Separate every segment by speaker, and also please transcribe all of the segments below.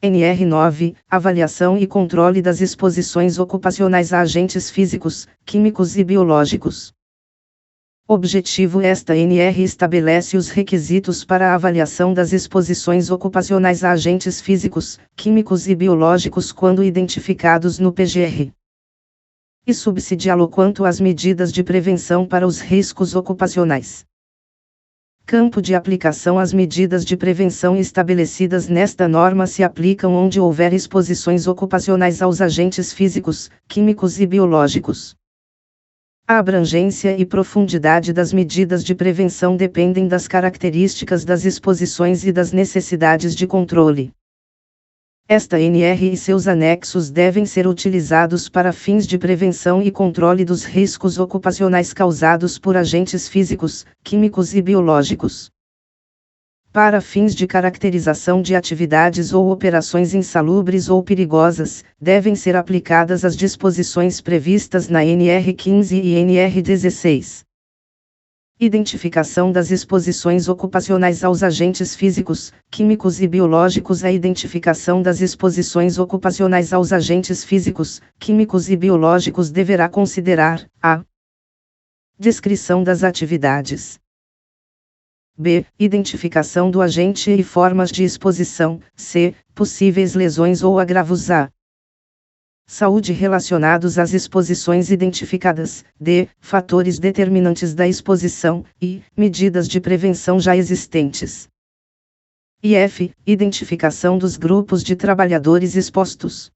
Speaker 1: NR9, Avaliação e controle das exposições ocupacionais a agentes físicos, químicos e biológicos. Objetivo: esta NR estabelece os requisitos para a avaliação das exposições ocupacionais a agentes físicos, químicos e biológicos quando identificados no PGR. E subsidiá-lo quanto às medidas de prevenção para os riscos ocupacionais. Campo de aplicação: as medidas de prevenção estabelecidas nesta norma se aplicam onde houver exposições ocupacionais aos agentes físicos, químicos e biológicos. A abrangência e profundidade das medidas de prevenção dependem das características das exposições e das necessidades de controle. Esta NR e seus anexos devem ser utilizados para fins de prevenção e controle dos riscos ocupacionais causados por agentes físicos, químicos e biológicos. Para fins de caracterização de atividades ou operações insalubres ou perigosas, devem ser aplicadas as disposições previstas na NR15 e NR16. Identificação das exposições ocupacionais aos agentes físicos, químicos e biológicos. A identificação das exposições ocupacionais aos agentes físicos, químicos e biológicos deverá considerar a descrição das atividades. B. Identificação do agente e formas de exposição. C. Possíveis lesões ou agravos. A. Saúde relacionados às exposições identificadas. D. Fatores determinantes da exposição. E. Medidas de prevenção já existentes. E F. Identificação dos grupos de trabalhadores expostos.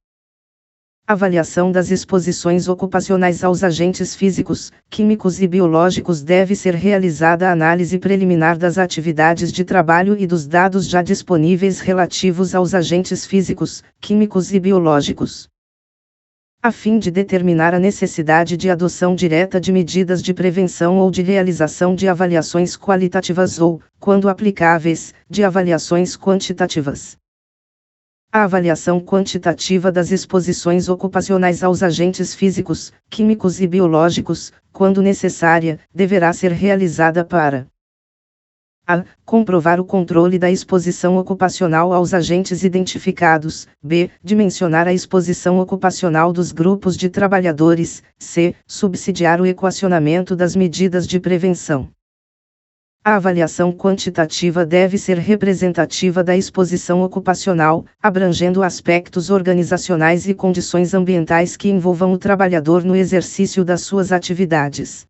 Speaker 1: Avaliação das exposições ocupacionais aos agentes físicos, químicos e biológicos. Deve ser realizada a análise preliminar das atividades de trabalho e dos dados já disponíveis relativos aos agentes físicos, químicos e biológicos, a fim de determinar a necessidade de adoção direta de medidas de prevenção ou de realização de avaliações qualitativas ou, quando aplicáveis, de avaliações quantitativas. A avaliação quantitativa das exposições ocupacionais aos agentes físicos, químicos e biológicos, quando necessária, deverá ser realizada para a. Comprovar o controle da exposição ocupacional aos agentes identificados. B. Dimensionar a exposição ocupacional dos grupos de trabalhadores. C. Subsidiar o equacionamento das medidas de prevenção. A avaliação quantitativa deve ser representativa da exposição ocupacional, abrangendo aspectos organizacionais e condições ambientais que envolvam o trabalhador no exercício das suas atividades.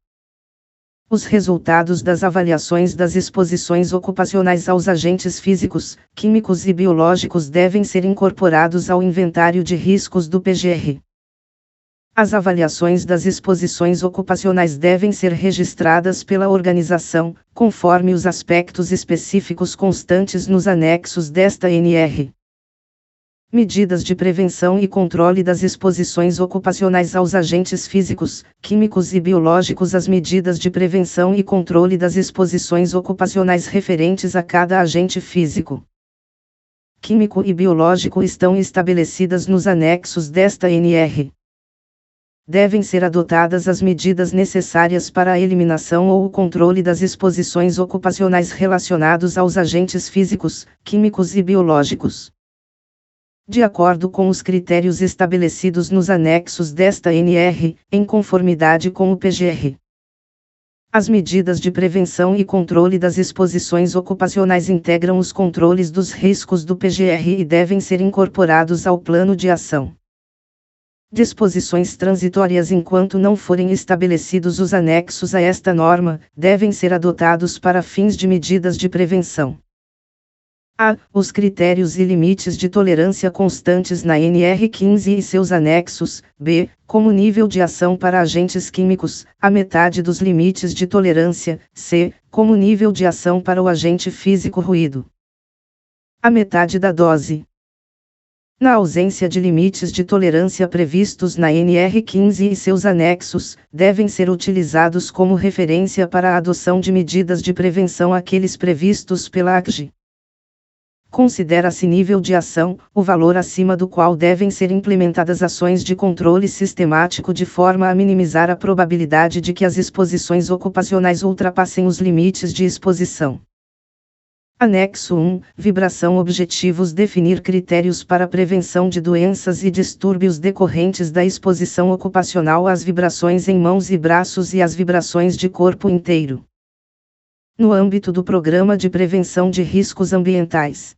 Speaker 1: Os resultados das avaliações das exposições ocupacionais aos agentes físicos, químicos e biológicos devem ser incorporados ao inventário de riscos do PGR. As avaliações das exposições ocupacionais devem ser registradas pela organização, conforme os aspectos específicos constantes nos anexos desta NR. Medidas de prevenção e controle das exposições ocupacionais aos agentes físicos, químicos e biológicos. As medidas de prevenção e controle das exposições ocupacionais referentes a cada agente físico, químico e biológico estão estabelecidas nos anexos desta NR. Devem ser adotadas as medidas necessárias para a eliminação ou o controle das exposições ocupacionais relacionados aos agentes físicos, químicos e biológicos, de acordo com os critérios estabelecidos nos anexos desta NR, em conformidade com o PGR. As medidas de prevenção e controle das exposições ocupacionais integram os controles dos riscos do PGR e devem ser incorporados ao plano de ação. Disposições transitórias: enquanto não forem estabelecidos os anexos a esta norma, devem ser adotados para fins de medidas de prevenção. A. Os critérios e limites de tolerância constantes na NR15 e seus anexos. B. Como nível de ação para agentes químicos, a metade dos limites de tolerância. C. Como nível de ação para o agente físico ruído, a metade da dose. Na ausência de limites de tolerância previstos na NR15 e seus anexos, devem ser utilizados como referência para a adoção de medidas de prevenção aqueles previstos pela ACG. Considera-se nível de ação, o valor acima do qual devem ser implementadas ações de controle sistemático de forma a minimizar a probabilidade de que as exposições ocupacionais ultrapassem os limites de exposição. Anexo 1. Vibração. Objetivos: definir critérios para prevenção de doenças e distúrbios decorrentes da exposição ocupacional às vibrações em mãos e braços e às vibrações de corpo inteiro. No âmbito do Programa de Prevenção de Riscos Ambientais.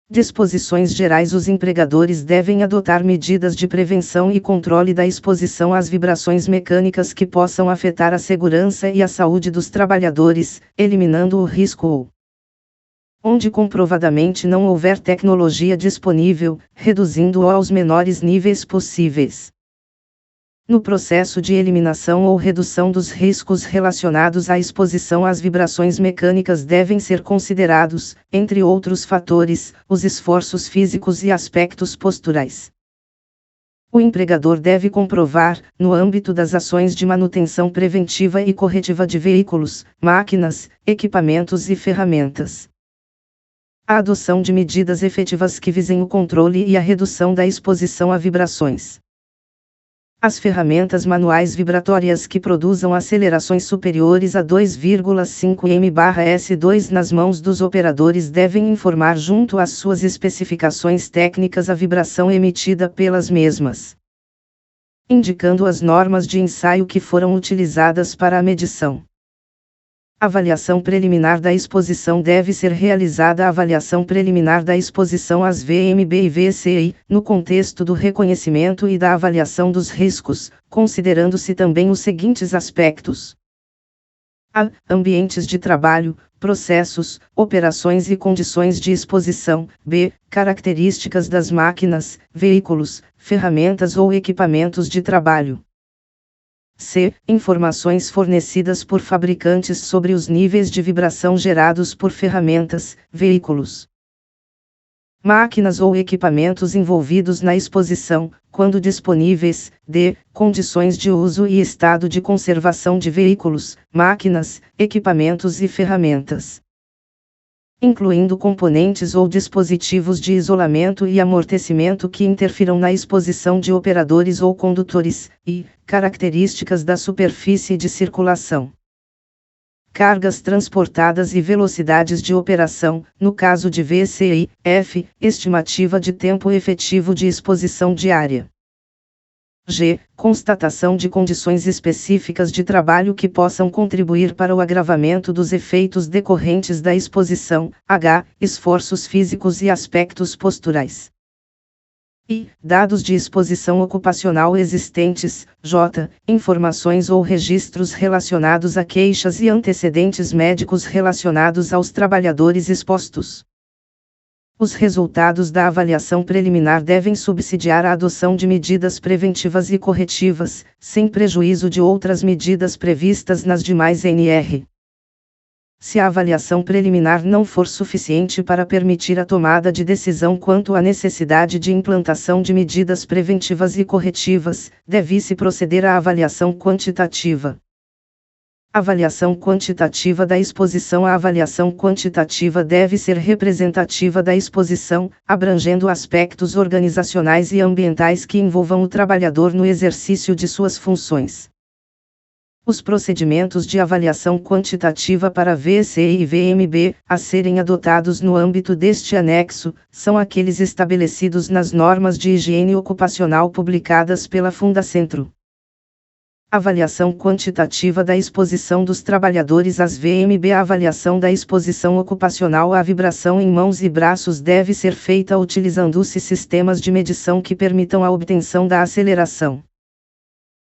Speaker 1: Disposições gerais: os empregadores devem adotar medidas de prevenção e controle da exposição às vibrações mecânicas que possam afetar a segurança e a saúde dos trabalhadores, eliminando o risco ou, onde comprovadamente não houver tecnologia disponível, reduzindo-o aos menores níveis possíveis. No processo de eliminação ou redução dos riscos relacionados à exposição às vibrações mecânicas devem ser considerados, entre outros fatores, os esforços físicos e aspectos posturais. O empregador deve comprovar, no âmbito das ações de manutenção preventiva e corretiva de veículos, máquinas, equipamentos e ferramentas, a adoção de medidas efetivas que visem o controle e a redução da exposição a vibrações. As ferramentas manuais vibratórias que produzam acelerações superiores a 2,5 m/s2 nas mãos dos operadores devem informar junto às suas especificações técnicas a vibração emitida pelas mesmas, indicando as normas de ensaio que foram utilizadas para a medição. Avaliação preliminar da exposição: deve ser realizada a avaliação preliminar da exposição às VMB e VCI, no contexto do reconhecimento e da avaliação dos riscos, considerando-se também os seguintes aspectos: a. Ambientes de trabalho, processos, operações e condições de exposição. B. Características das máquinas, veículos, ferramentas ou equipamentos de trabalho. C. Informações fornecidas por fabricantes sobre os níveis de vibração gerados por ferramentas, veículos, máquinas ou equipamentos envolvidos na exposição, quando disponíveis. D. Condições de uso e estado de conservação de veículos, máquinas, equipamentos e ferramentas, incluindo componentes ou dispositivos de isolamento e amortecimento que interfiram na exposição de operadores ou condutores, e características da superfície de circulação, cargas transportadas e velocidades de operação, no caso de VCI. F. Estimativa de tempo efetivo de exposição diária. G. Constatação de condições específicas de trabalho que possam contribuir para o agravamento dos efeitos decorrentes da exposição. H. Esforços físicos e aspectos posturais. I. Dados de exposição ocupacional existentes. J. Informações ou registros relacionados a queixas e antecedentes médicos relacionados aos trabalhadores expostos. Os resultados da avaliação preliminar devem subsidiar a adoção de medidas preventivas e corretivas, sem prejuízo de outras medidas previstas nas demais NR. Se a avaliação preliminar não for suficiente para permitir a tomada de decisão quanto à necessidade de implantação de medidas preventivas e corretivas, deve-se proceder à avaliação quantitativa. Avaliação quantitativa da exposição. A avaliação quantitativa deve ser representativa da exposição, abrangendo aspectos organizacionais e ambientais que envolvam o trabalhador no exercício de suas funções. Os procedimentos de avaliação quantitativa para VCI e VMB, a serem adotados no âmbito deste anexo, são aqueles estabelecidos nas normas de higiene ocupacional publicadas pela Fundacentro. Avaliação quantitativa da exposição dos trabalhadores às VMB. A avaliação da exposição ocupacional à vibração em mãos e braços deve ser feita utilizando-se sistemas de medição que permitam a obtenção da aceleração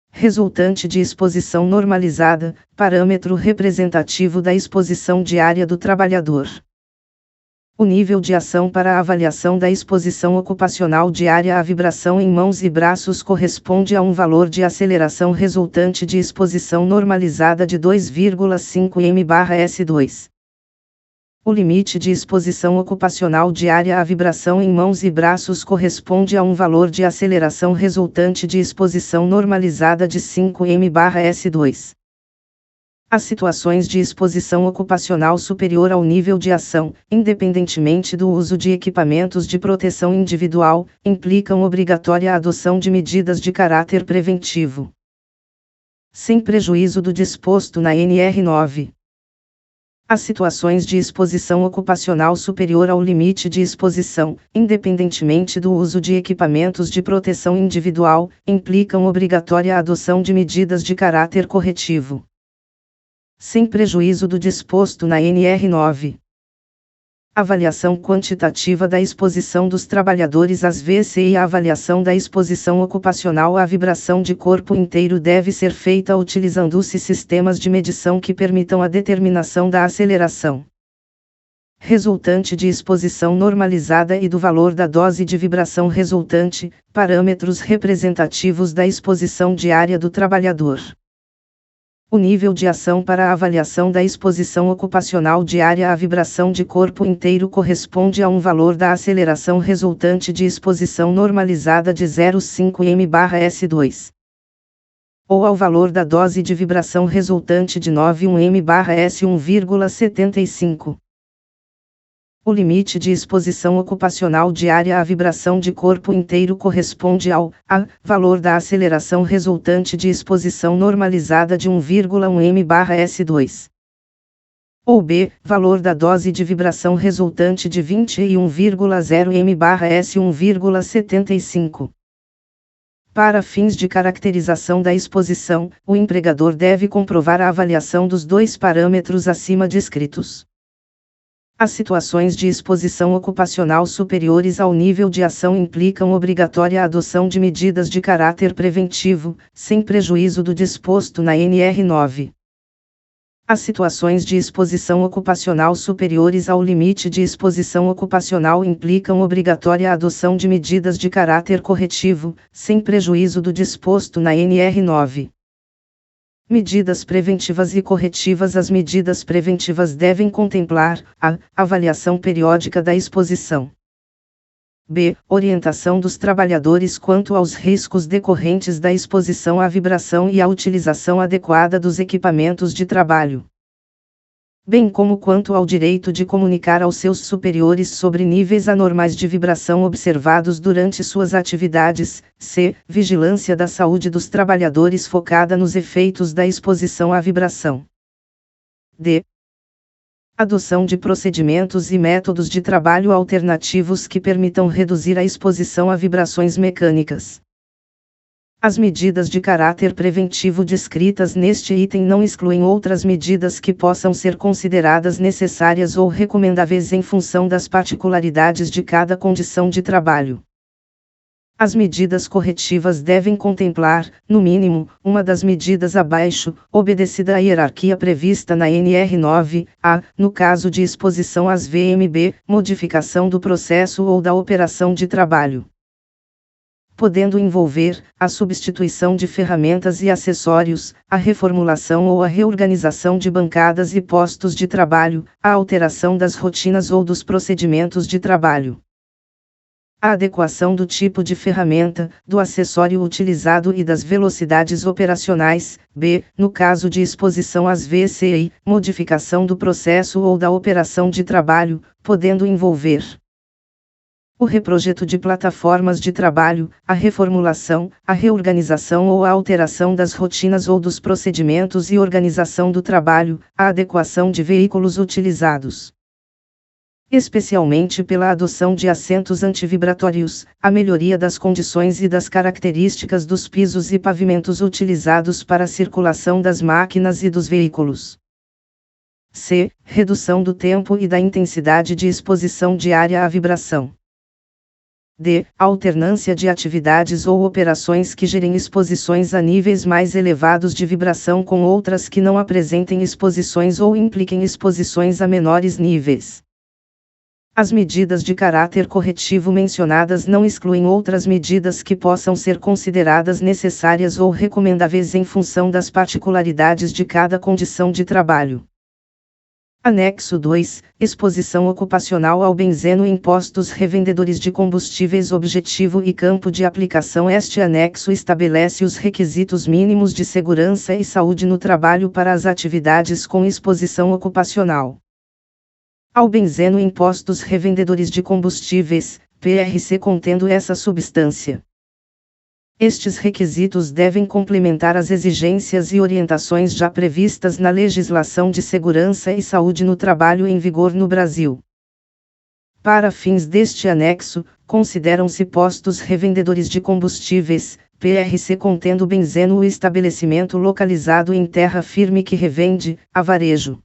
Speaker 1: resultante de exposição normalizada, parâmetro representativo da exposição diária do trabalhador. O nível de ação para a avaliação da exposição ocupacional diária à vibração em mãos e braços corresponde a um valor de aceleração resultante de exposição normalizada de 2,5 m/s2. O limite de exposição ocupacional diária à vibração em mãos e braços corresponde a um valor de aceleração resultante de exposição normalizada de 5 m/s2. As situações de exposição ocupacional superior ao nível de ação, independentemente do uso de equipamentos de proteção individual, implicam obrigatória adoção de medidas de caráter preventivo, sem prejuízo do disposto na NR 9. As situações de exposição ocupacional superior ao limite de exposição, independentemente do uso de equipamentos de proteção individual, implicam obrigatória adoção de medidas de caráter corretivo, sem prejuízo do disposto na NR 9. Avaliação quantitativa da exposição dos trabalhadores às VC e a avaliação da exposição ocupacional à vibração de corpo inteiro deve ser feita utilizando-se sistemas de medição que permitam a determinação da aceleração resultante de exposição normalizada e do valor da dose de vibração resultante, parâmetros representativos da exposição diária do trabalhador. O nível de ação para a avaliação da exposição ocupacional diária à vibração de corpo inteiro corresponde a um valor da aceleração resultante de exposição normalizada de 0,5 m/s2. Ou ao valor da dose de vibração resultante de 9,1 m/s1,75. O limite de exposição ocupacional diária à vibração de corpo inteiro corresponde ao a valor da aceleração resultante de exposição normalizada de 1,1 m/s2. Ou b, valor da dose de vibração resultante de 21,0 m/s1,75. Para fins de caracterização da exposição, o empregador deve comprovar a avaliação dos dois parâmetros acima descritos. As situações de exposição ocupacional superiores ao nível de ação implicam obrigatória adoção de medidas de caráter preventivo, sem prejuízo do disposto na NR 9. As situações de exposição ocupacional superiores ao limite de exposição ocupacional implicam obrigatória adoção de medidas de caráter corretivo, sem prejuízo do disposto na NR 9. Medidas preventivas e corretivas. As medidas preventivas devem contemplar a avaliação periódica da exposição. B. Orientação dos trabalhadores quanto aos riscos decorrentes da exposição à vibração e a utilização adequada dos equipamentos de trabalho, bem como quanto ao direito de comunicar aos seus superiores sobre níveis anormais de vibração observados durante suas atividades. C. Vigilância da saúde dos trabalhadores focada nos efeitos da exposição à vibração. D. Adoção de procedimentos e métodos de trabalho alternativos que permitam reduzir a exposição a vibrações mecânicas. As medidas de caráter preventivo descritas neste item não excluem outras medidas que possam ser consideradas necessárias ou recomendáveis em função das particularidades de cada condição de trabalho. As medidas corretivas devem contemplar, no mínimo, uma das medidas abaixo, obedecida à hierarquia prevista na NR 9, a, no caso de exposição às VMB, modificação do processo ou da operação de trabalho, podendo envolver a substituição de ferramentas e acessórios, a reformulação ou a reorganização de bancadas e postos de trabalho, a alteração das rotinas ou dos procedimentos de trabalho, a adequação do tipo de ferramenta, do acessório utilizado e das velocidades operacionais. B. No caso de exposição às VCI, modificação do processo ou da operação de trabalho, podendo envolver o reprojeto de plataformas de trabalho, a reformulação, a reorganização ou a alteração das rotinas ou dos procedimentos e organização do trabalho, a adequação de veículos utilizados, especialmente pela adoção de assentos antivibratórios, a melhoria das condições e das características dos pisos e pavimentos utilizados para a circulação das máquinas e dos veículos. C. Redução do tempo e da intensidade de exposição diária à vibração. D. Alternância de atividades ou operações que gerem exposições a níveis mais elevados de vibração com outras que não apresentem exposições ou impliquem exposições a menores níveis. As medidas de caráter corretivo mencionadas não excluem outras medidas que possam ser consideradas necessárias ou recomendáveis em função das particularidades de cada condição de trabalho. Anexo 2. Exposição ocupacional ao benzeno em postos revendedores de combustíveis. Objetivo e campo de aplicação. Este anexo estabelece os requisitos mínimos de segurança e saúde no trabalho para as atividades com exposição ocupacional ao benzeno em postos revendedores de combustíveis, PRC, contendo essa substância. Estes requisitos devem complementar as exigências e orientações já previstas na legislação de segurança e saúde no trabalho em vigor no Brasil. Para fins deste anexo, consideram-se postos revendedores de combustíveis, PRC contendo benzeno o estabelecimento localizado em terra firme que revende, a varejo,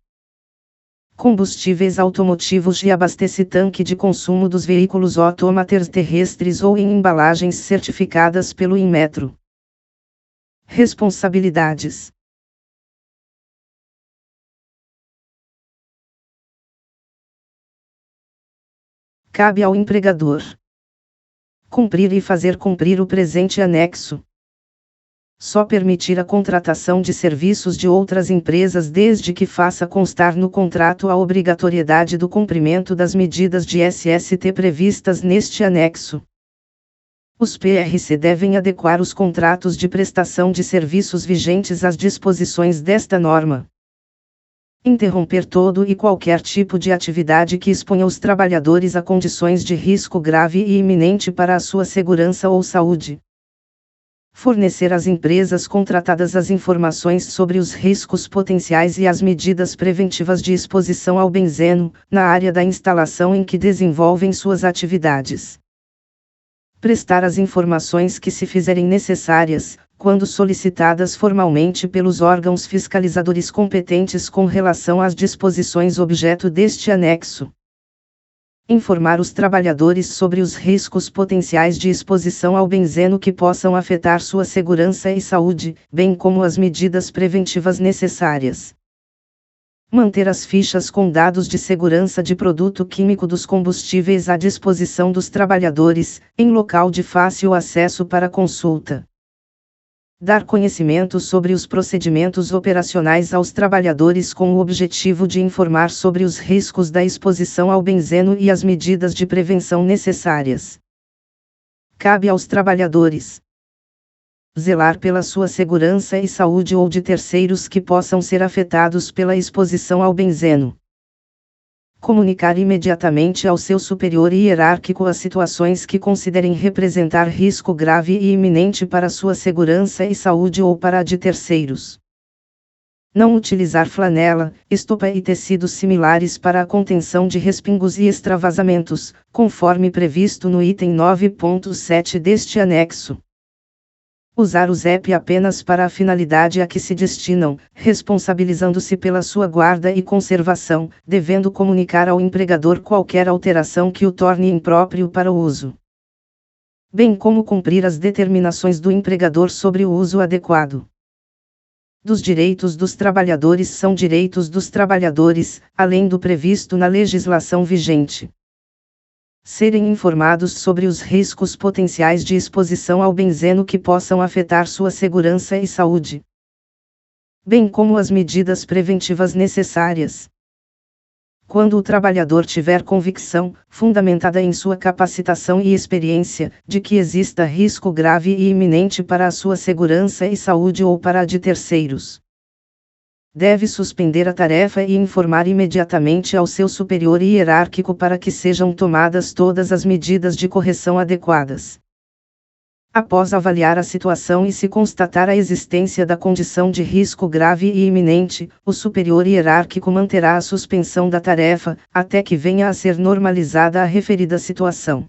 Speaker 1: combustíveis automotivos e abastece tanque de consumo dos veículos autômatos terrestres ou em embalagens certificadas pelo Inmetro. Responsabilidades. Cabe ao empregador cumprir e fazer cumprir o presente anexo. Só permitir a contratação de serviços de outras empresas desde que faça constar no contrato a obrigatoriedade do cumprimento das medidas de SST previstas neste anexo. Os PRC devem adequar os contratos de prestação de serviços vigentes às disposições desta norma. Interromper todo e qualquer tipo de atividade que exponha os trabalhadores a condições de risco grave e iminente para a sua segurança ou saúde. Fornecer às empresas contratadas as informações sobre os riscos potenciais e as medidas preventivas de exposição ao benzeno, na área da instalação em que desenvolvem suas atividades. Prestar as informações que se fizerem necessárias, quando solicitadas formalmente pelos órgãos fiscalizadores competentes com relação às disposições objeto deste anexo. Informar os trabalhadores sobre os riscos potenciais de exposição ao benzeno que possam afetar sua segurança e saúde, bem como as medidas preventivas necessárias. Manter as fichas com dados de segurança de produto químico dos combustíveis à disposição dos trabalhadores, em local de fácil acesso para consulta. Dar conhecimento sobre os procedimentos operacionais aos trabalhadores com o objetivo de informar sobre os riscos da exposição ao benzeno e as medidas de prevenção necessárias. Cabe aos trabalhadores zelar pela sua segurança e saúde ou de terceiros que possam ser afetados pela exposição ao benzeno. Comunicar imediatamente ao seu superior hierárquico as situações que considerem representar risco grave e iminente para sua segurança e saúde ou para a de terceiros. Não utilizar flanela, estopa e tecidos similares para a contenção de respingos e extravasamentos, conforme previsto no item 9.7 deste anexo. Usar o ZEP apenas para a finalidade a que se destinam, responsabilizando-se pela sua guarda e conservação, devendo comunicar ao empregador qualquer alteração que o torne impróprio para o uso. Bem como cumprir as determinações do empregador sobre o uso adequado dos direitos dos trabalhadores são direitos dos trabalhadores, além do previsto na legislação vigente. Serem informados sobre os riscos potenciais de exposição ao benzeno que possam afetar sua segurança e saúde, bem como as medidas preventivas necessárias. Quando o trabalhador tiver convicção, fundamentada em sua capacitação e experiência, de que exista risco grave e iminente para a sua segurança e saúde ou para a de terceiros, deve suspender a tarefa e informar imediatamente ao seu superior hierárquico para que sejam tomadas todas as medidas de correção adequadas. Após avaliar a situação e se constatar a existência da condição de risco grave e iminente, o superior hierárquico manterá a suspensão da tarefa, até que venha a ser normalizada a referida situação.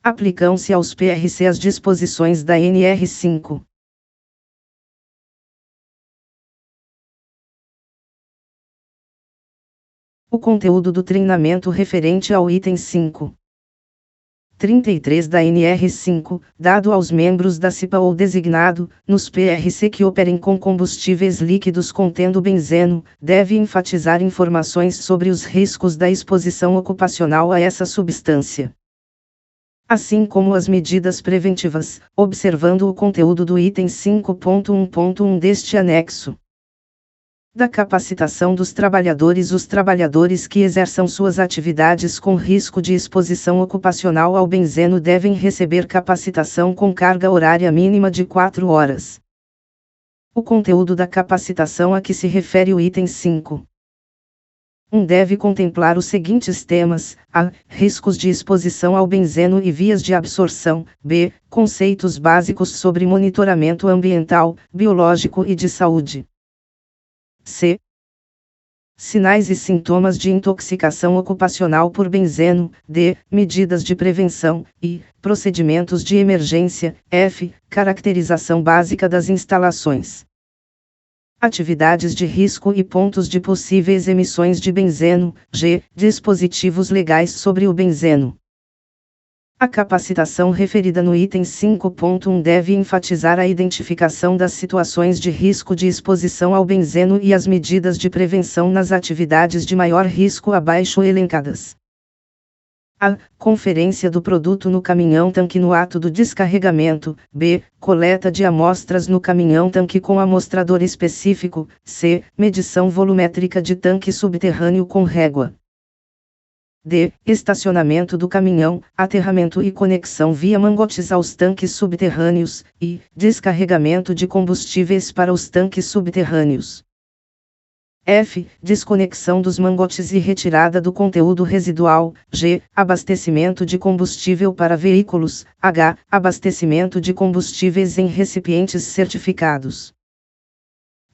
Speaker 1: Aplicam-se aos PRC as disposições da NR 5. O conteúdo do treinamento referente ao item 5.33 da NR 5, dado aos membros da CIPA ou designado, nos PRC que operem com combustíveis líquidos contendo benzeno, deve enfatizar informações sobre os riscos da exposição ocupacional a essa substância, assim como as medidas preventivas, observando o conteúdo do item 5.1.1 deste anexo. Da capacitação dos trabalhadores. Os trabalhadores que exerçam suas atividades com risco de exposição ocupacional ao benzeno devem receber capacitação com carga horária mínima de 4 horas. O conteúdo da capacitação a que se refere o item 5. Deve contemplar os seguintes temas: a. Riscos de exposição ao benzeno e vias de absorção. B. Conceitos básicos sobre monitoramento ambiental, biológico e de saúde. C. Sinais e sintomas de intoxicação ocupacional por benzeno. D. Medidas de prevenção. E. Procedimentos de emergência. F. Caracterização básica das instalações. Atividades de risco e pontos de possíveis emissões de benzeno. G. Dispositivos legais sobre o benzeno. A capacitação referida no item 5.1 deve enfatizar a identificação das situações de risco de exposição ao benzeno e as medidas de prevenção nas atividades de maior risco abaixo elencadas. A. Conferência do produto no caminhão-tanque no ato do descarregamento. B. Coleta de amostras no caminhão-tanque com amostrador específico. C. Medição volumétrica de tanque subterrâneo com régua. D. Estacionamento do caminhão, aterramento e conexão via mangotes aos tanques subterrâneos. E. Descarregamento de combustíveis para os tanques subterrâneos. F. Desconexão dos mangotes e retirada do conteúdo residual. G. Abastecimento de combustível para veículos. H. Abastecimento de combustíveis em recipientes certificados.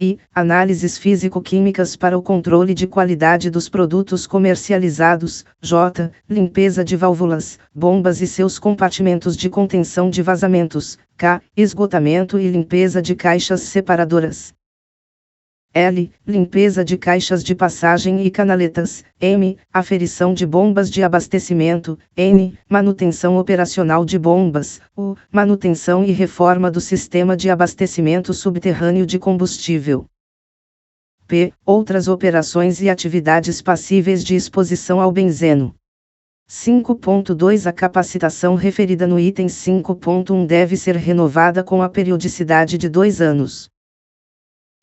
Speaker 1: I. Análises físico-químicas para o controle de qualidade dos produtos comercializados. J. Limpeza de válvulas, bombas e seus compartimentos de contenção de vazamentos. K. Esgotamento e limpeza de caixas separadoras. L. Limpeza de caixas de passagem e canaletas. M. Aferição de bombas de abastecimento. N. Manutenção operacional de bombas. U. Manutenção e reforma do sistema de abastecimento subterrâneo de combustível. P. Outras operações e atividades passíveis de exposição ao benzeno. 5.2 A capacitação referida no item 5.1 deve ser renovada com a periodicidade de 2 anos.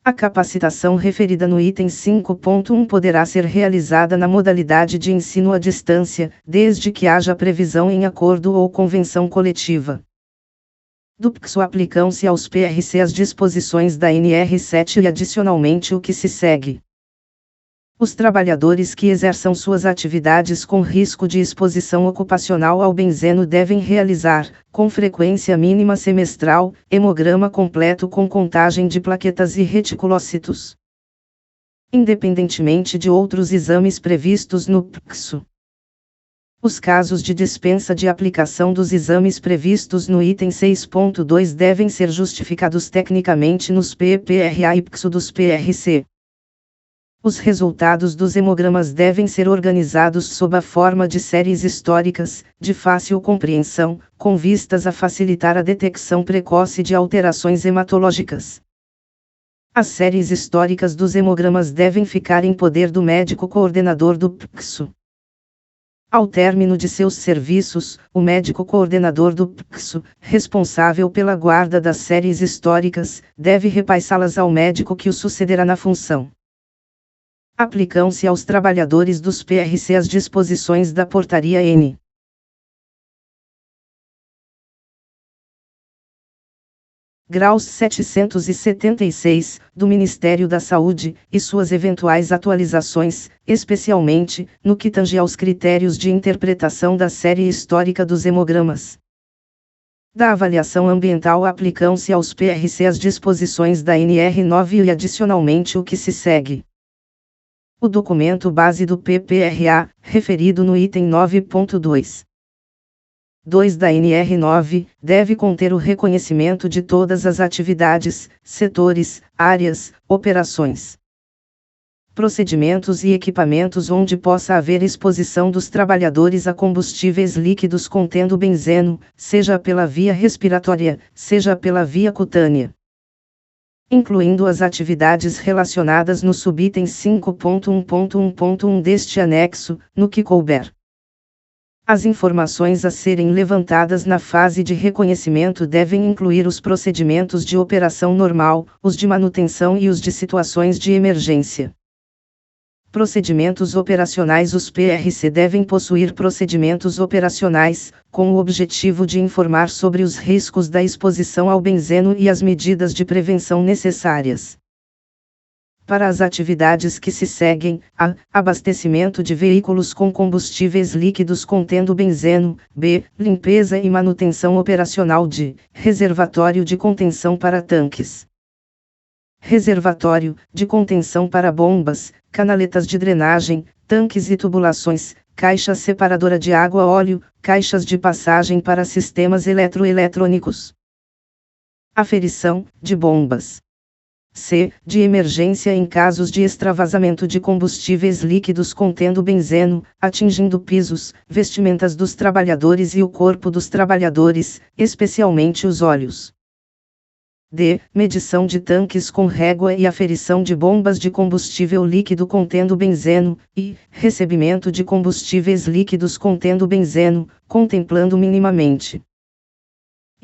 Speaker 1: A capacitação referida no item 5.1 poderá ser realizada na modalidade de ensino à distância, desde que haja previsão em acordo ou convenção coletiva. Do PCSO aplicam-se aos PRC as disposições da NR7 e adicionalmente o que se segue. Os trabalhadores que exerçam suas atividades com risco de exposição ocupacional ao benzeno devem realizar, com frequência mínima semestral, hemograma completo com contagem de plaquetas e reticulócitos. Independentemente de outros exames previstos no PCSO. Os casos de dispensa de aplicação dos exames previstos no item 6.2 devem ser justificados tecnicamente nos PPRA e PCSO dos PRC. Os resultados dos hemogramas devem ser organizados sob a forma de séries históricas, de fácil compreensão, com vistas a facilitar a detecção precoce de alterações hematológicas. As séries históricas dos hemogramas devem ficar em poder do médico coordenador do PCSO. Ao término de seus serviços, o médico coordenador do PCSO, responsável pela guarda das séries históricas, deve repassá-las ao médico que o sucederá na função. Aplicam-se aos trabalhadores dos PRC as disposições da Portaria N. Graus 776, do Ministério da Saúde, e suas eventuais atualizações, especialmente, no que tange aos critérios de interpretação da série histórica dos hemogramas. Da avaliação ambiental aplicam-se aos PRC as disposições da NR9 e adicionalmente o que se segue. O documento base do PPRA, referido no item 9.2. 2 da NR9, deve conter o reconhecimento de todas as atividades, setores, áreas, operações, procedimentos e equipamentos onde possa haver exposição dos trabalhadores a combustíveis líquidos contendo benzeno, seja pela via respiratória, seja pela via cutânea, incluindo as atividades relacionadas no subitem 5.1.1.1 deste anexo, no que couber. As informações a serem levantadas na fase de reconhecimento devem incluir os procedimentos de operação normal, os de manutenção e os de situações de emergência. Procedimentos operacionais. Os PRC devem possuir procedimentos operacionais, com o objetivo de informar sobre os riscos da exposição ao benzeno e as medidas de prevenção necessárias. para as atividades que se seguem: a. Abastecimento de veículos com combustíveis líquidos contendo benzeno. B. Limpeza e manutenção operacional de reservatório de contenção para tanques. Reservatório de contenção para bombas, canaletas de drenagem, tanques e tubulações, caixa separadora de água-óleo, caixas de passagem para sistemas eletroeletrônicos. Aferição de bombas. C. De emergência em casos de extravasamento de combustíveis líquidos contendo benzeno, atingindo pisos, vestimentas dos trabalhadores e o corpo dos trabalhadores, especialmente os olhos. D. Medição de tanques com régua e aferição de bombas de combustível líquido contendo benzeno, e recebimento de combustíveis líquidos contendo benzeno, contemplando minimamente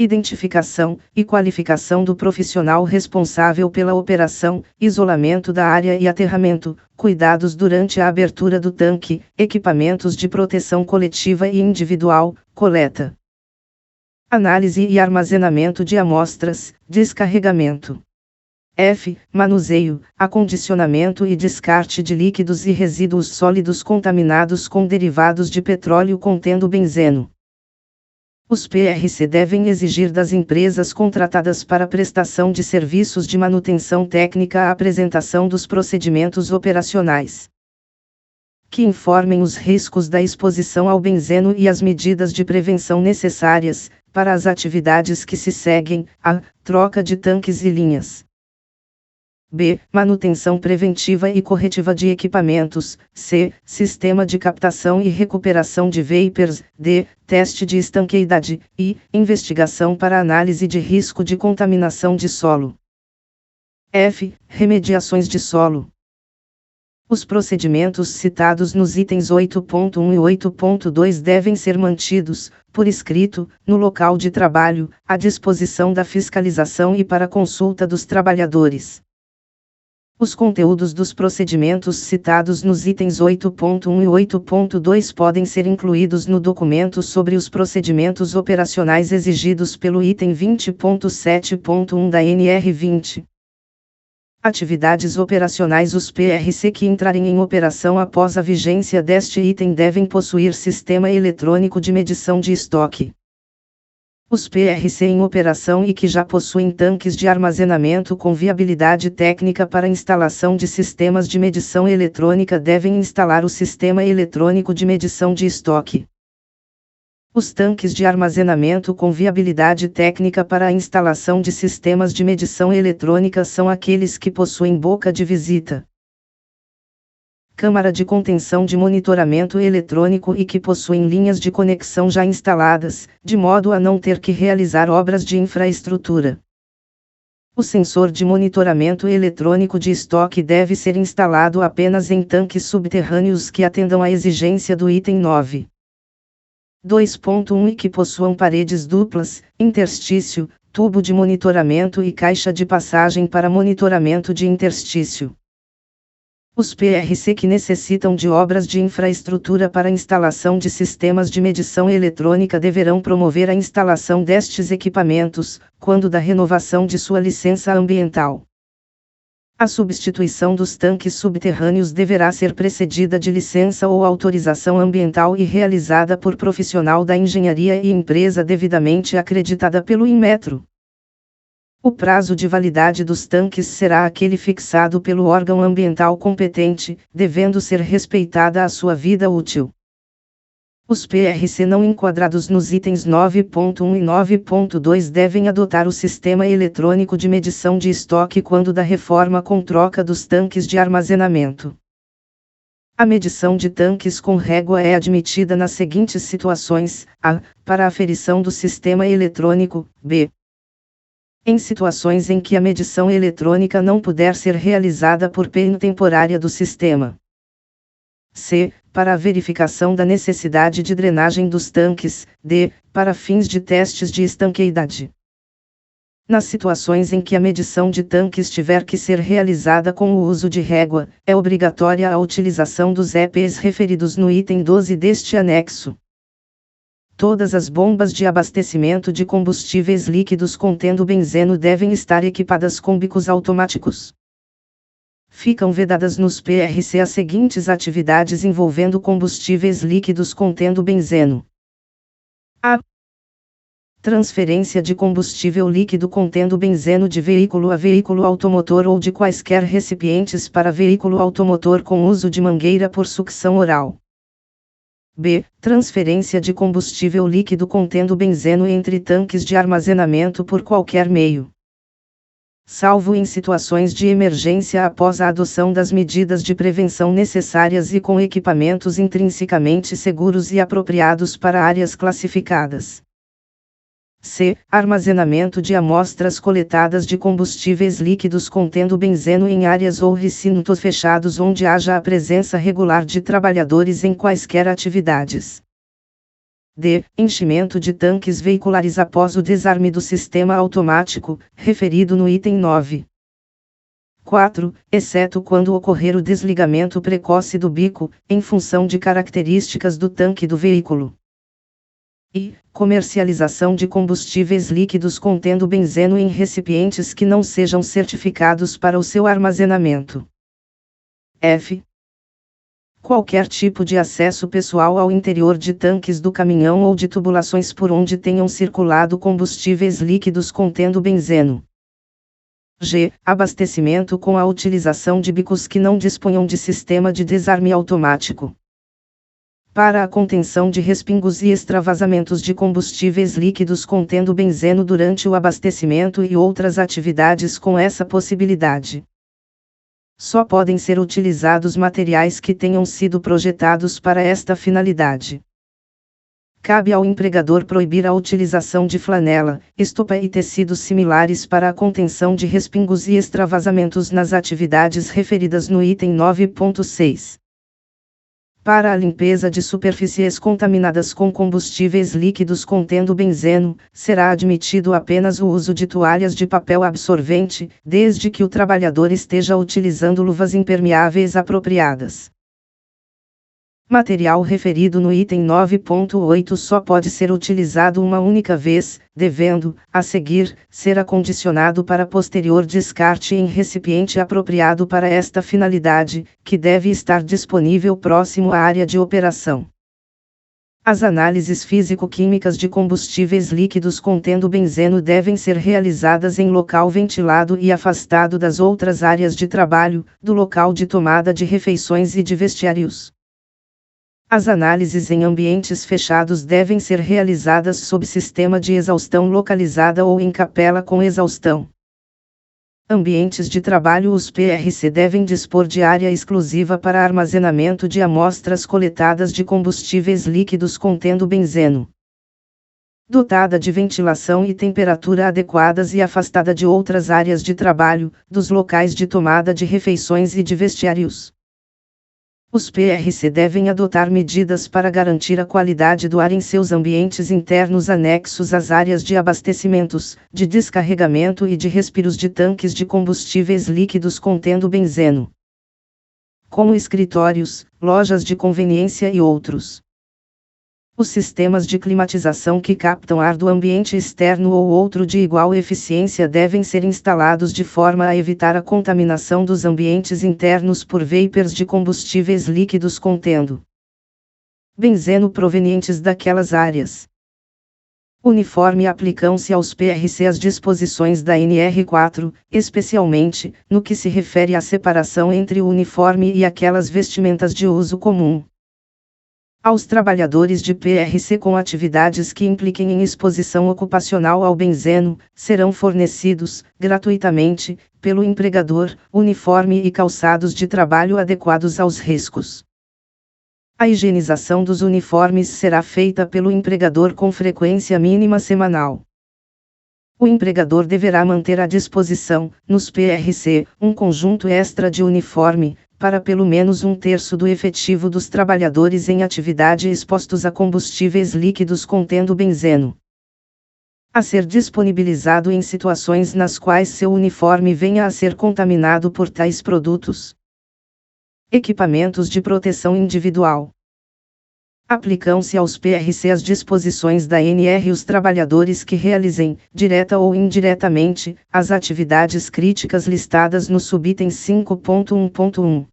Speaker 1: identificação e qualificação do profissional responsável pela operação, isolamento da área e aterramento, cuidados durante a abertura do tanque, equipamentos de proteção coletiva e individual, coleta, análise e armazenamento de amostras, descarregamento. F. Manuseio, acondicionamento e descarte de líquidos e resíduos sólidos contaminados com derivados de petróleo contendo benzeno. Os PRC devem exigir das empresas contratadas para prestação de serviços de manutenção técnica a apresentação dos procedimentos operacionais que informem os riscos da exposição ao benzeno e as medidas de prevenção necessárias para as atividades que se seguem: a. Troca de tanques e linhas. B. Manutenção preventiva e corretiva de equipamentos. C. Sistema de captação e recuperação de vapors. D. Teste de estanqueidade. E. Investigação para análise de risco de contaminação de solo. F. Remediações de solo. Os procedimentos citados nos itens 8.1 e 8.2 devem ser mantidos, por escrito, no local de trabalho, à disposição da fiscalização e para consulta dos trabalhadores. Os conteúdos dos procedimentos citados nos itens 8.1 e 8.2 podem ser incluídos no documento sobre os procedimentos operacionais exigidos pelo item 20.7.1 da NR 20. Atividades operacionais. Os PRC que entrarem em operação após a vigência deste item devem possuir sistema eletrônico de medição de estoque. Os PRC em operação e que já possuem tanques de armazenamento com viabilidade técnica para instalação de sistemas de medição eletrônica devem instalar o sistema eletrônico de medição de estoque. Os tanques de armazenamento com viabilidade técnica para a instalação de sistemas de medição eletrônica são aqueles que possuem boca de visita, câmara de contenção de monitoramento eletrônico e que possuem linhas de conexão já instaladas, de modo a não ter que realizar obras de infraestrutura. O sensor de monitoramento eletrônico de estoque deve ser instalado apenas em tanques subterrâneos que atendam à exigência do item 9. 2.1 e que possuam paredes duplas, interstício, tubo de monitoramento e caixa de passagem para monitoramento de interstício. Os PRC que necessitam de obras de infraestrutura para a instalação de sistemas de medição eletrônica deverão promover a instalação destes equipamentos, quando da renovação de sua licença ambiental. A substituição dos tanques subterrâneos deverá ser precedida de licença ou autorização ambiental e realizada por profissional da engenharia e empresa devidamente acreditada pelo Inmetro. O prazo de validade dos tanques será aquele fixado pelo órgão ambiental competente, devendo ser respeitada a sua vida útil. Os PRC não enquadrados nos itens 9.1 e 9.2 devem adotar o sistema eletrônico de medição de estoque quando da reforma com troca dos tanques de armazenamento. A medição de tanques com régua é admitida nas seguintes situações: a. Para a aferição do sistema eletrônico. B. Em situações em que a medição eletrônica não puder ser realizada por perda temporária do sistema. C. Para a verificação da necessidade de drenagem dos tanques. D. Para fins de testes de estanqueidade. Nas situações em que a medição de tanques tiver que ser realizada com o uso de régua, é obrigatória a utilização dos EPs referidos no item 12 deste anexo. Todas as bombas de abastecimento de combustíveis líquidos contendo benzeno devem estar equipadas com bicos automáticos. Ficam vedadas nos PRC as seguintes atividades envolvendo combustíveis líquidos contendo benzeno. A. Transferência de combustível líquido contendo benzeno de veículo a veículo automotor ou de quaisquer recipientes para veículo automotor com uso de mangueira por sucção oral. B. Transferência de combustível líquido contendo benzeno entre tanques de armazenamento por qualquer meio. Salvo em situações de emergência após a adoção das medidas de prevenção necessárias e com equipamentos intrinsecamente seguros e apropriados para áreas classificadas. C. Armazenamento de amostras coletadas de combustíveis líquidos contendo benzeno em áreas ou recintos fechados onde haja a presença regular de trabalhadores em quaisquer atividades. D. Enchimento de tanques veiculares após o desarme do sistema automático, referido no item 9. 4. Exceto quando ocorrer o desligamento precoce do bico, em função de características do tanque do veículo. E. Comercialização de combustíveis líquidos contendo benzeno em recipientes que não sejam certificados para o seu armazenamento. F. Qualquer tipo de acesso pessoal ao interior de tanques do caminhão ou de tubulações por onde tenham circulado combustíveis líquidos contendo benzeno. G. Abastecimento com a utilização de bicos que não disponham de sistema de desarme automático. Para a contenção de respingos e extravasamentos de combustíveis líquidos contendo benzeno durante o abastecimento e outras atividades com essa possibilidade. Só podem ser utilizados materiais que tenham sido projetados para esta finalidade. Cabe ao empregador proibir a utilização de flanela, estopa e tecidos similares para a contenção de respingos e extravasamentos nas atividades referidas no item 9.6. Para a limpeza de superfícies contaminadas com combustíveis líquidos contendo benzeno, será admitido apenas o uso de toalhas de papel absorvente, desde que o trabalhador esteja utilizando luvas impermeáveis apropriadas. Material referido no item 9.8 só pode ser utilizado uma única vez, devendo, a seguir, ser acondicionado para posterior descarte em recipiente apropriado para esta finalidade, que deve estar disponível próximo à área de operação. As análises físico-químicas de combustíveis líquidos contendo benzeno devem ser realizadas em local ventilado e afastado das outras áreas de trabalho, do local de tomada de refeições e de vestiários. As análises em ambientes fechados devem ser realizadas sob sistema de exaustão localizada ou em capela com exaustão. Ambientes de trabalho. Os PRC devem dispor de área exclusiva para armazenamento de amostras coletadas de combustíveis líquidos contendo benzeno. Dotada de ventilação e temperatura adequadas e afastada de outras áreas de trabalho, dos locais de tomada de refeições e de vestiários. Os PRC devem adotar medidas para garantir a qualidade do ar em seus ambientes internos anexos às áreas de abastecimentos, de descarregamento e de respiros de tanques de combustíveis líquidos contendo benzeno, como escritórios, lojas de conveniência e outros. Os sistemas de climatização que captam ar do ambiente externo ou outro de igual eficiência devem ser instalados de forma a evitar a contaminação dos ambientes internos por vapors de combustíveis líquidos contendo benzeno provenientes daquelas áreas. Uniforme. Aplicam-se aos PRC as disposições da NR4, especialmente, no que se refere à separação entre o uniforme e aquelas vestimentas de uso comum. Aos trabalhadores de PRC com atividades que impliquem em exposição ocupacional ao benzeno, serão fornecidos, gratuitamente, pelo empregador, uniforme e calçados de trabalho adequados aos riscos. A higienização dos uniformes será feita pelo empregador com frequência mínima semanal. O empregador deverá manter à disposição, nos PRC, um conjunto extra de uniforme, para pelo menos 1/3 do efetivo dos trabalhadores em atividade expostos a combustíveis líquidos contendo benzeno. A ser disponibilizado em situações nas quais seu uniforme venha a ser contaminado por tais produtos. Equipamentos de proteção individual. Aplicam-se aos PRC as disposições da NR os trabalhadores que realizem, direta ou indiretamente, as atividades críticas listadas no subitem 5.1.1.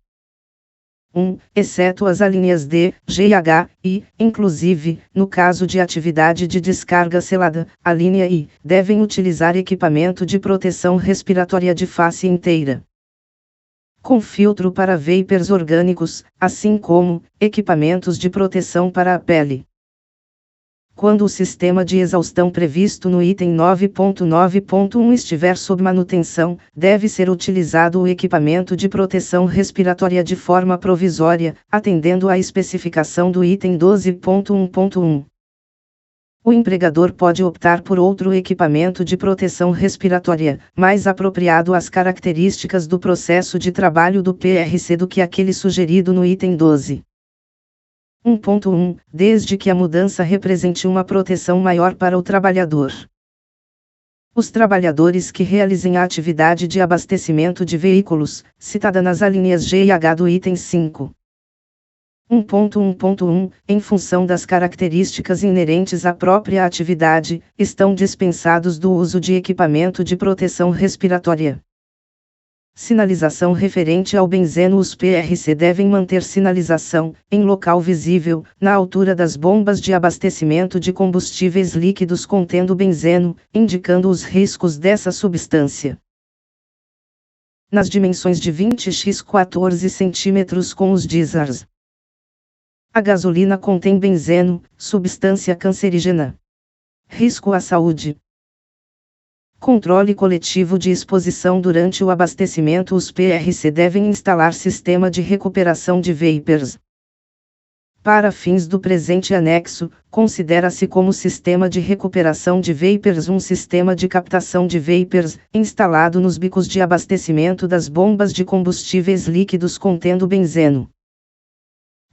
Speaker 1: 1, exceto as alíneas D, G e H, e, inclusive, no caso de atividade de descarga selada, a linha I, devem utilizar equipamento de proteção respiratória de face inteira, com filtro para vapers orgânicos, assim como equipamentos de proteção para a pele. Quando o sistema de exaustão previsto no item 9.9.1 estiver sob manutenção, deve ser utilizado o equipamento de proteção respiratória de forma provisória, atendendo à especificação do item 12.1.1. O empregador pode optar por outro equipamento de proteção respiratória, mais apropriado às características do processo de trabalho do PRC do que aquele sugerido no item 12. 1.1, desde que a mudança represente uma proteção maior para o trabalhador. Os trabalhadores que realizem a atividade de abastecimento de veículos, citada nas alíneas G e H do item 5. 1.1.1, em função das características inerentes à própria atividade, estão dispensados do uso de equipamento de proteção respiratória. Sinalização referente ao benzeno. Os PRC devem manter sinalização, em local visível, na altura das bombas de abastecimento de combustíveis líquidos contendo benzeno, indicando os riscos dessa substância. Nas dimensões de 20x 14 cm com os diesels. A gasolina contém benzeno, substância cancerígena. Risco à saúde. Controle coletivo de exposição durante o abastecimento. Os PRC devem instalar sistema de recuperação de vapers. Para fins do presente anexo, considera-se como sistema de recuperação de vapers um sistema de captação de vapers, instalado nos bicos de abastecimento das bombas de combustíveis líquidos contendo benzeno,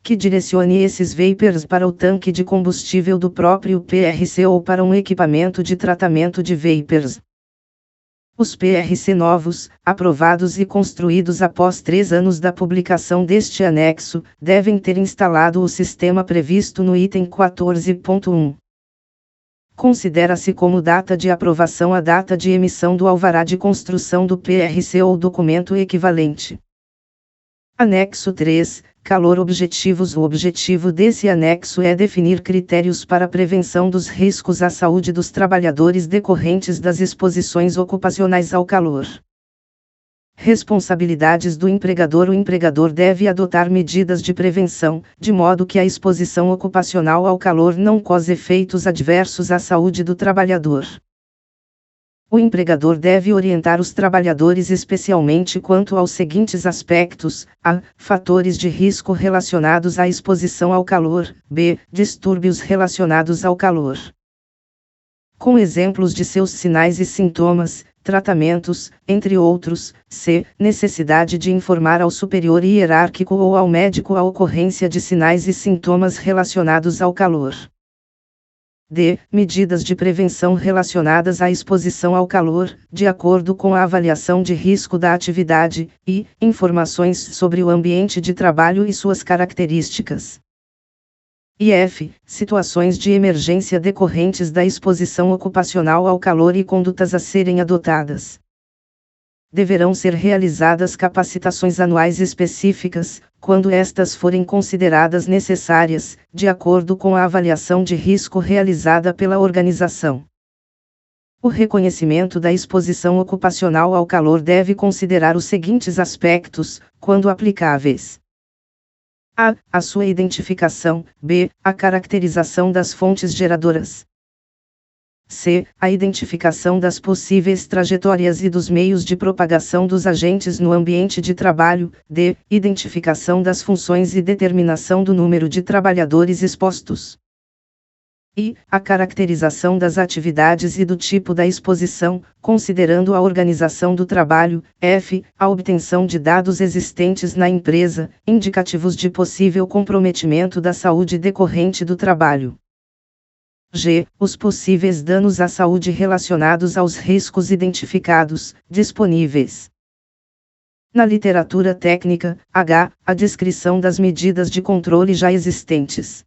Speaker 1: que direcione esses vapers para o tanque de combustível do próprio PRC ou para um equipamento de tratamento de vapers. Os PRC novos, aprovados e construídos após 3 anos da publicação deste anexo, devem ter instalado o sistema previsto no item 14.1. Considera-se como data de aprovação a data de emissão do alvará de construção do PRC ou documento equivalente. Anexo 3. Calor. Objetivos. O objetivo desse anexo é definir critérios para a prevenção dos riscos à saúde dos trabalhadores decorrentes das exposições ocupacionais ao calor. Responsabilidades do empregador. O empregador deve adotar medidas de prevenção, de modo que a exposição ocupacional ao calor não cause efeitos adversos à saúde do trabalhador. O empregador deve orientar os trabalhadores especialmente quanto aos seguintes aspectos: a. Fatores de risco relacionados à exposição ao calor. B. Distúrbios relacionados ao calor, com exemplos de seus sinais e sintomas, tratamentos, entre outros. C. Necessidade de informar ao superior hierárquico ou ao médico a ocorrência de sinais e sintomas relacionados ao calor. D. Medidas de prevenção relacionadas à exposição ao calor, de acordo com a avaliação de risco da atividade, e informações sobre o ambiente de trabalho e suas características. E F. Situações de emergência decorrentes da exposição ocupacional ao calor e condutas a serem adotadas. Deverão ser realizadas capacitações anuais específicas, quando estas forem consideradas necessárias, de acordo com a avaliação de risco realizada pela organização. O reconhecimento da exposição ocupacional ao calor deve considerar os seguintes aspectos, quando aplicáveis: a. A sua identificação. B. A caracterização das fontes geradoras. C. A identificação das possíveis trajetórias e dos meios de propagação dos agentes no ambiente de trabalho. D. Identificação das funções e determinação do número de trabalhadores expostos. E. A caracterização das atividades e do tipo da exposição, considerando a organização do trabalho. F. A obtenção de dados existentes na empresa, indicativos de possível comprometimento da saúde decorrente do trabalho. G. Os possíveis danos à saúde relacionados aos riscos identificados, disponíveis na literatura técnica. H. A descrição das medidas de controle já existentes.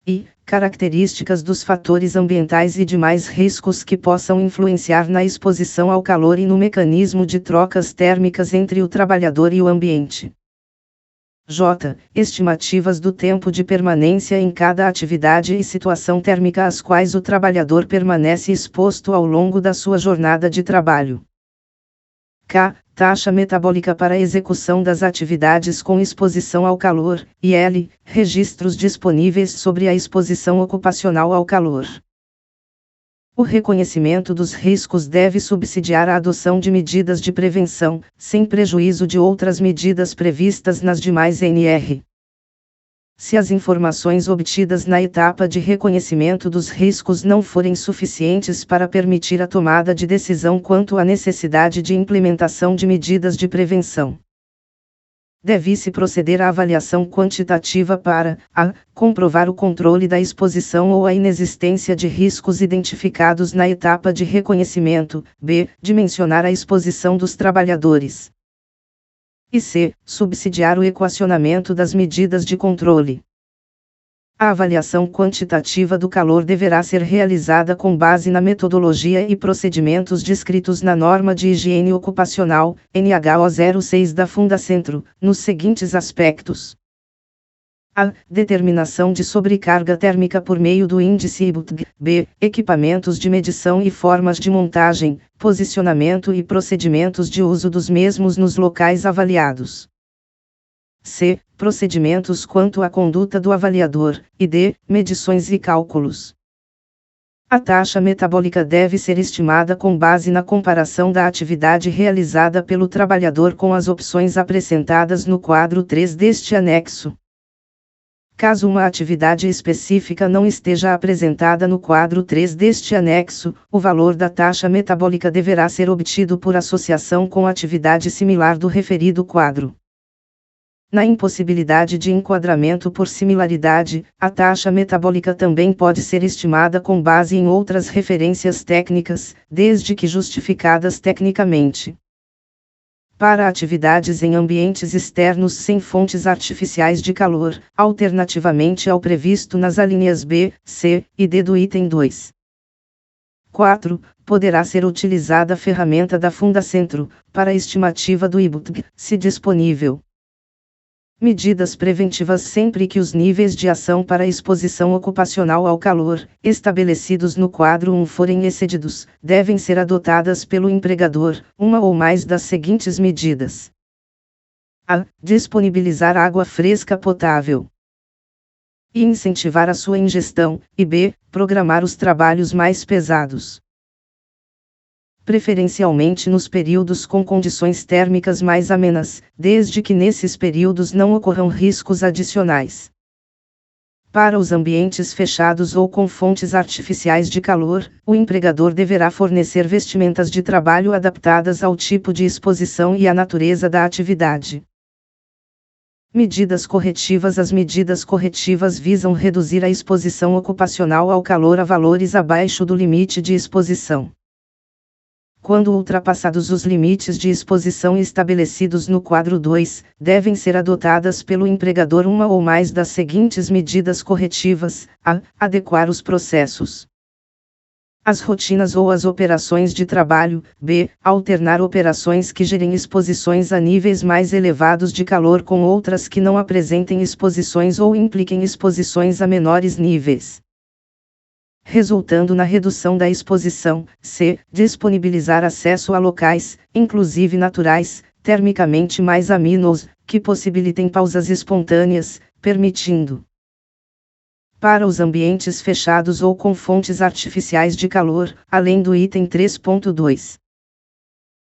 Speaker 1: I. Características dos fatores ambientais e demais riscos que possam influenciar na exposição ao calor e no mecanismo de trocas térmicas entre o trabalhador e o ambiente. J. Estimativas do tempo de permanência em cada atividade e situação térmica às quais o trabalhador permanece exposto ao longo da sua jornada de trabalho. K. Taxa metabólica para a execução das atividades com exposição ao calor, e L. Registros disponíveis sobre a exposição ocupacional ao calor. O reconhecimento dos riscos deve subsidiar a adoção de medidas de prevenção, sem prejuízo de outras medidas previstas nas demais NR. Se as informações obtidas na etapa de reconhecimento dos riscos não forem suficientes para permitir a tomada de decisão quanto à necessidade de implementação de medidas de prevenção, deve-se proceder à avaliação quantitativa para a. Comprovar o controle da exposição ou a inexistência de riscos identificados na etapa de reconhecimento, b. Dimensionar a exposição dos trabalhadores, e c. Subsidiar o equacionamento das medidas de controle. A avaliação quantitativa do calor deverá ser realizada com base na metodologia e procedimentos descritos na Norma de Higiene Ocupacional, NHO 06 da Fundacentro, nos seguintes aspectos. A. Determinação de sobrecarga térmica por meio do índice IBUTG. B. Equipamentos de medição e formas de montagem, posicionamento e procedimentos de uso dos mesmos nos locais avaliados. C. Procedimentos quanto à conduta do avaliador, e D. Medições e cálculos. A taxa metabólica deve ser estimada com base na comparação da atividade realizada pelo trabalhador com as opções apresentadas no quadro 3 deste anexo. Caso uma atividade específica não esteja apresentada no quadro 3 deste anexo, o valor da taxa metabólica deverá ser obtido por associação com atividade similar do referido quadro. Na impossibilidade de enquadramento por similaridade, a taxa metabólica também pode ser estimada com base em outras referências técnicas, desde que justificadas tecnicamente. Para atividades em ambientes externos sem fontes artificiais de calor, alternativamente ao previsto nas alíneas B, C e D do item 2. 4. Poderá ser utilizada a ferramenta da Fundacentro, para a estimativa do IBUTG, se disponível. Medidas preventivas sempre que os níveis de ação para a exposição ocupacional ao calor, estabelecidos no quadro 1 forem excedidos, devem ser adotadas pelo empregador, uma ou mais das seguintes medidas. A. Disponibilizar água fresca potável. E incentivar a sua ingestão, e B. Programar os trabalhos mais pesados, preferencialmente nos períodos com condições térmicas mais amenas, desde que nesses períodos não ocorram riscos adicionais. Para os ambientes fechados ou com fontes artificiais de calor, o empregador deverá fornecer vestimentas de trabalho adaptadas ao tipo de exposição e à natureza da atividade. Medidas corretivas. As medidas corretivas visam reduzir a exposição ocupacional ao calor a valores abaixo do limite de exposição. Quando ultrapassados os limites de exposição estabelecidos no quadro 2, devem ser adotadas pelo empregador uma ou mais das seguintes medidas corretivas: a. Adequar os processos, as rotinas ou as operações de trabalho; b. Alternar operações que gerem exposições a níveis mais elevados de calor com outras que não apresentem exposições ou impliquem exposições a menores níveis, resultando na redução da exposição. C. Disponibilizar acesso a locais, inclusive naturais, termicamente mais amenos, que possibilitem pausas espontâneas, permitindo, para os ambientes fechados ou com fontes artificiais de calor, além do item 3.2.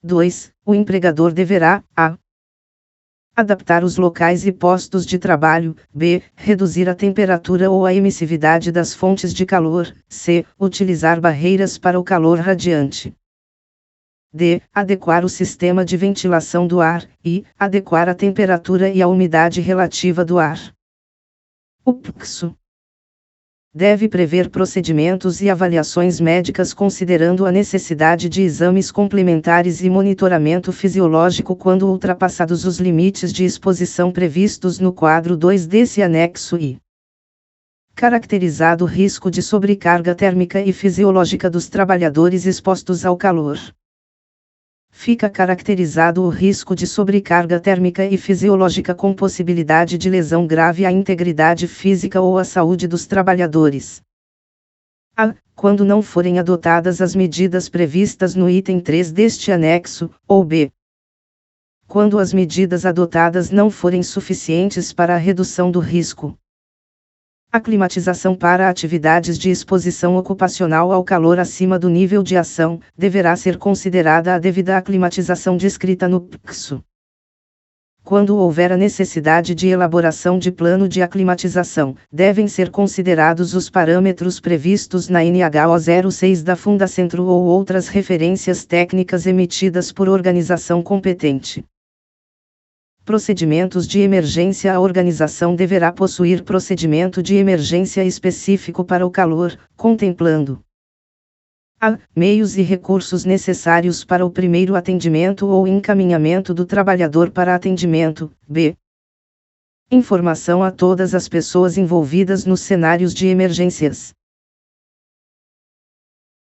Speaker 1: 2. O empregador deverá, a. Adaptar os locais e postos de trabalho. B. Reduzir a temperatura ou a emissividade das fontes de calor. C. Utilizar barreiras para o calor radiante. D. Adequar o sistema de ventilação do ar. E. Adequar a temperatura e a umidade relativa do ar. O PCSO deve prever procedimentos e avaliações médicas considerando a necessidade de exames complementares e monitoramento fisiológico quando ultrapassados os limites de exposição previstos no quadro 2 desse anexo e Caracterizado o risco de sobrecarga térmica e fisiológica dos trabalhadores expostos ao calor. Fica caracterizado o risco de sobrecarga térmica e fisiológica com possibilidade de lesão grave à integridade física ou à saúde dos trabalhadores. A. Quando não forem adotadas as medidas previstas no item 3 deste anexo, ou B. Quando as medidas adotadas não forem suficientes para a redução do risco. A climatização para atividades de exposição ocupacional ao calor acima do nível de ação, deverá ser considerada a devida aclimatização descrita no PCSO. Quando houver a necessidade de elaboração de plano de aclimatização, devem ser considerados os parâmetros previstos na NHO 06 da Fundacentro ou outras referências técnicas emitidas por organização competente. Procedimentos de emergência. A organização deverá possuir procedimento de emergência específico para o calor, contemplando a. Meios e recursos necessários para o primeiro atendimento ou encaminhamento do trabalhador para atendimento. B. Informação a todas as pessoas envolvidas nos cenários de emergências.